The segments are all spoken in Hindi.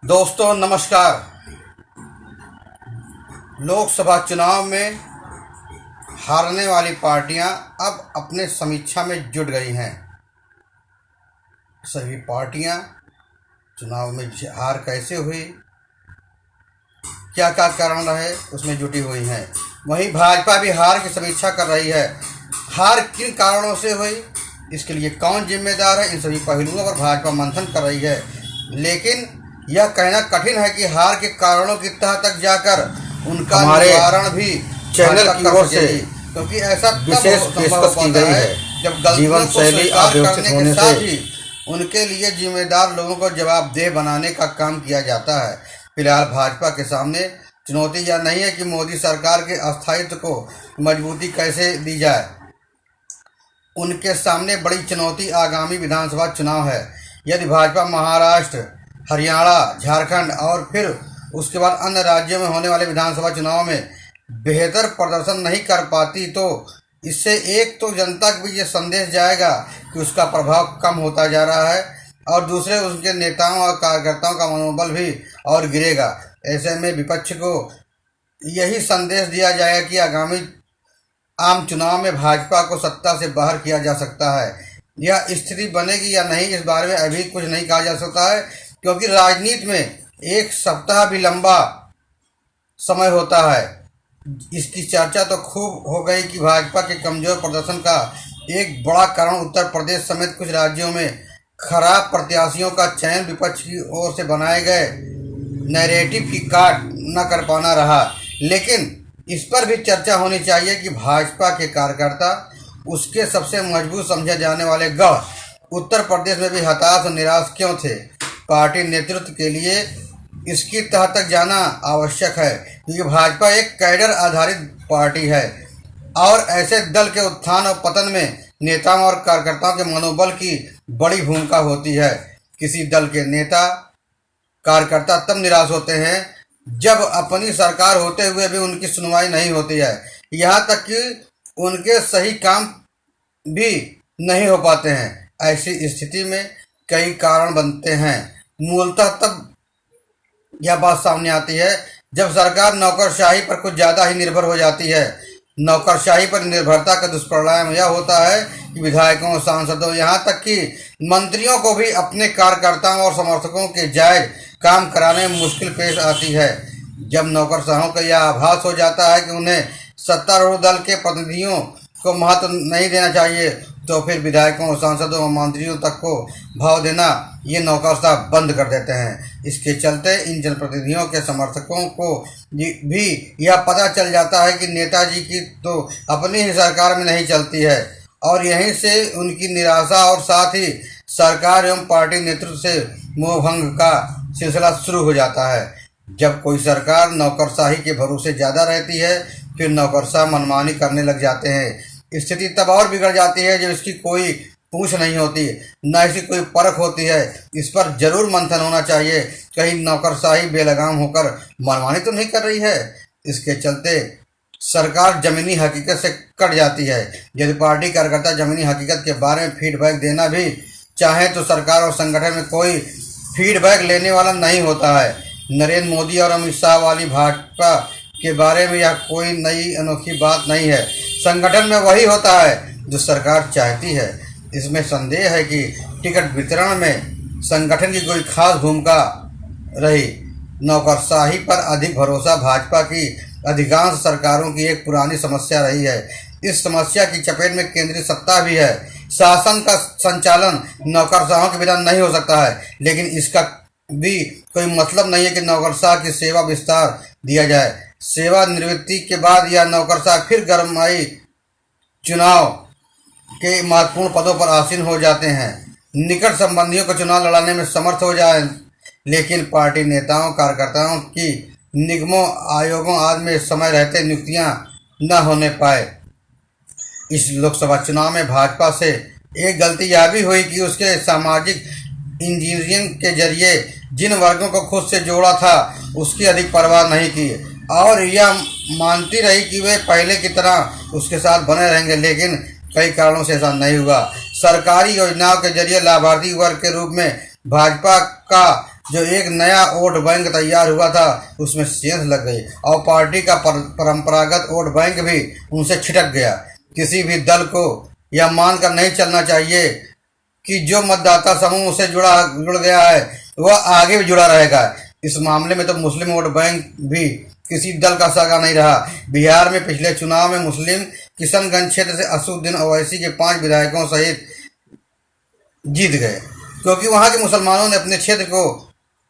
दोस्तों नमस्कार। लोकसभा चुनाव में हारने वाली पार्टियां अब अपने समीक्षा में जुट गई हैं। सभी पार्टियां चुनाव में हार कैसे हुई, क्या क्या कारण रहे, उसमें जुटी हुई हैं। वहीं भाजपा भी हार की समीक्षा कर रही है। हार किन कारणों से हुई, इसके लिए कौन जिम्मेदार है, इन सभी पहलुओं पर भाजपा मंथन कर रही है। लेकिन यह कहना कठिन है कि हार के कारणों की तह तक जाकर उनका निवारण भी चैनल की ओर से क्योंकि ऐसा विशेष पेशकश की गई है जब जीवन शैली अव्यवस्थित होने से उनके लिए जिम्मेदार लोगों को जवाबदेह बनाने का काम किया जाता है। फिलहाल भाजपा के सामने चुनौती यह नहीं है कि मोदी सरकार के अस्थायित्व को मजबूती कैसे दी जाए। उनके सामने बड़ी चुनौती आगामी विधानसभा चुनाव है। यदि भाजपा महाराष्ट्र, हरियाणा, झारखंड और फिर उसके बाद अन्य राज्यों में होने वाले विधानसभा चुनाव में बेहतर प्रदर्शन नहीं कर पाती तो इससे एक तो जनता को भी ये संदेश जाएगा कि उसका प्रभाव कम होता जा रहा है और दूसरे उसके नेताओं और कार्यकर्ताओं का मनोबल भी और गिरेगा। ऐसे में विपक्ष को यही संदेश दिया जाएगा कि आगामी आम चुनाव में भाजपा को सत्ता से बाहर किया जा सकता है। यह स्थिति बनेगी या नहीं, इस बारे में अभी कुछ नहीं कहा जा सकता है, क्योंकि राजनीति में एक सप्ताह भी लंबा समय होता है। इसकी चर्चा तो खूब हो गई कि भाजपा के कमजोर प्रदर्शन का एक बड़ा कारण उत्तर प्रदेश समेत कुछ राज्यों में खराब प्रत्याशियों का चयन विपक्ष की ओर से बनाए गए नैरेटिव की काट न कर पाना रहा। लेकिन इस पर भी चर्चा होनी चाहिए कि भाजपा के कार्यकर्ता, उसके सबसे मजबूत समझे जाने वाले गढ़ उत्तर प्रदेश में भी हताश और निराश क्यों थे। पार्टी नेतृत्व के लिए इसकी तह तक जाना आवश्यक है, क्योंकि भाजपा एक कैडर आधारित पार्टी है और ऐसे दल के उत्थान और पतन में नेताओं और कार्यकर्ताओं के मनोबल की बड़ी भूमिका होती है। किसी दल के नेता कार्यकर्ता तब निराश होते हैं जब अपनी सरकार होते हुए भी उनकी सुनवाई नहीं होती है, यहाँ तक कि उनके सही काम भी नहीं हो पाते हैं। ऐसी स्थिति में कई कारण बनते हैं। मूलतः तब यह बात सामने आती है जब सरकार नौकरशाही पर कुछ ज़्यादा ही निर्भर हो जाती है। नौकरशाही पर निर्भरता का दुष्परिणाम यह होता है कि विधायकों, सांसदों, यहाँ तक कि मंत्रियों को भी अपने कार्यकर्ताओं और समर्थकों के जायज काम कराने में मुश्किल पेश आती है। जब नौकरशाहों का यह आभास हो जाता है कि उन्हें सत्तारूढ़ दल के प्रतिनिधियों को महत्व नहीं देना चाहिए, तो फिर विधायकों, सांसदों और मंत्रियों तक को भाव देना ये नौकरशाह बंद कर देते हैं। इसके चलते इन जनप्रतिनिधियों के समर्थकों को भी यह पता चल जाता है कि नेताजी की तो अपनी ही सरकार में नहीं चलती है और यहीं से उनकी निराशा और साथ ही सरकार एवं पार्टी नेतृत्व से मोहभंग का सिलसिला शुरू हो जाता है। जब कोई सरकार नौकरशाही के भरोसे ज़्यादा रहती है, फिर नौकरशाह मनमानी करने लग जाते हैं। स्थिति तब और बिगड़ जाती है जब इसकी कोई पूछ नहीं होती, न इसकी कोई परख होती है। इस पर जरूर मंथन होना चाहिए, कहीं नौकरशाही बेलगाम होकर मनमानी तो नहीं कर रही है। इसके चलते सरकार जमीनी हकीकत से कट जाती है। यदि पार्टी कार्यकर्ता जमीनी हकीकत के बारे में फीडबैक देना भी चाहे तो सरकार और संगठन में कोई फीडबैक लेने वाला नहीं होता है। नरेंद्र मोदी और अमित शाह वाली भाजपा के बारे में यह कोई नई अनोखी बात नहीं है। संगठन में वही होता है जो सरकार चाहती है। इसमें संदेह है कि टिकट वितरण में संगठन की कोई खास भूमिका रही। नौकरशाही पर अधिक भरोसा भाजपा की अधिकांश सरकारों की एक पुरानी समस्या रही है। इस समस्या की चपेट में केंद्रीय सत्ता भी है। शासन का संचालन नौकरशाहों के बिना नहीं हो सकता है, लेकिन इसका भी कोई मतलब नहीं है कि नौकरशाह की सेवा विस्तार दिया जाए। सेवा निवृत्ति के बाद यह नौकरशाह फिर गरमाई चुनाव के महत्वपूर्ण पदों पर आसीन हो जाते हैं, निकट संबंधियों को चुनाव लड़ाने में समर्थ हो जाए। लेकिन पार्टी नेताओं, कार्यकर्ताओं की निगमों, आयोगों आदि में समय रहते नियुक्तियां न होने पाए। इस लोकसभा चुनाव में भाजपा से एक गलती यह भी हुई कि उसके सामाजिक इंजीनियरिंग के जरिए जिन वर्गों को खुद से जोड़ा था उसकी अधिक परवाह नहीं की और यह मानती रही कि वे पहले की तरह उसके साथ बने रहेंगे। लेकिन कई कारणों से ऐसा नहीं हुआ। सरकारी योजनाओं के जरिए लाभार्थी वर्ग के रूप में भाजपा का जो एक नया वोट बैंक तैयार हुआ था उसमें सेंध लग गई और पार्टी का परंपरागत वोट बैंक भी उनसे छिटक गया। किसी भी दल को यह मानकर नहीं चलना चाहिए कि जो मतदाता समूह से जुड़ गया है वह आगे भी जुड़ा रहेगा। इस मामले में तो मुस्लिम वोट बैंक भी किसी दल का सागा नहीं रहा। बिहार में पिछले चुनाव में मुस्लिम किशनगंज क्षेत्र से असदुद्दीन ओवैसी के 5 विधायकों सहित जीत गए, क्योंकि वहां के मुसलमानों ने अपने क्षेत्र को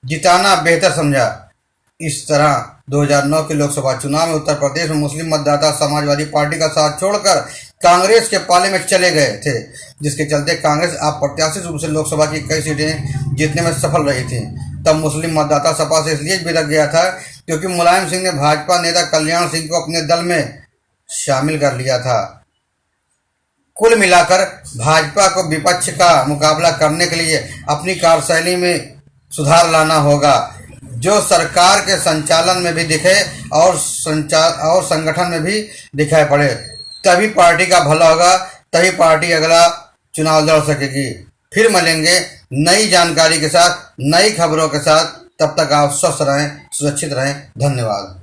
जिताना बेहतर समझा। इस तरह 2009 के लोकसभा चुनाव में उत्तर प्रदेश में मुस्लिम मतदाता समाजवादी पार्टी का साथ छोड़कर कांग्रेस के पाले में चले गए थे, जिसके चलते कांग्रेस अप्रत्याशित रूप से लोकसभा की कई सीटें जीतने में सफल रही थी। तब मुस्लिम मतदाता सपा से इसलिए बिदक गया था क्योंकि मुलायम सिंह ने भाजपा नेता कल्याण सिंह को अपने दल में शामिल कर लिया था। कुल मिलाकर भाजपा को विपक्ष का मुकाबला करने के लिए अपनी कार्यशैली में सुधार लाना होगा, जो सरकार के संचालन में भी दिखे और संगठन में भी दिखाई पड़े। तभी पार्टी का भला होगा, तभी पार्टी अगला चुनाव लड़ सकेगी। फिर मिलेंगे नई जानकारी के साथ, नई खबरों के साथ। तब तक आप स्वस्थ रहें, सुरक्षित रहें। धन्यवाद।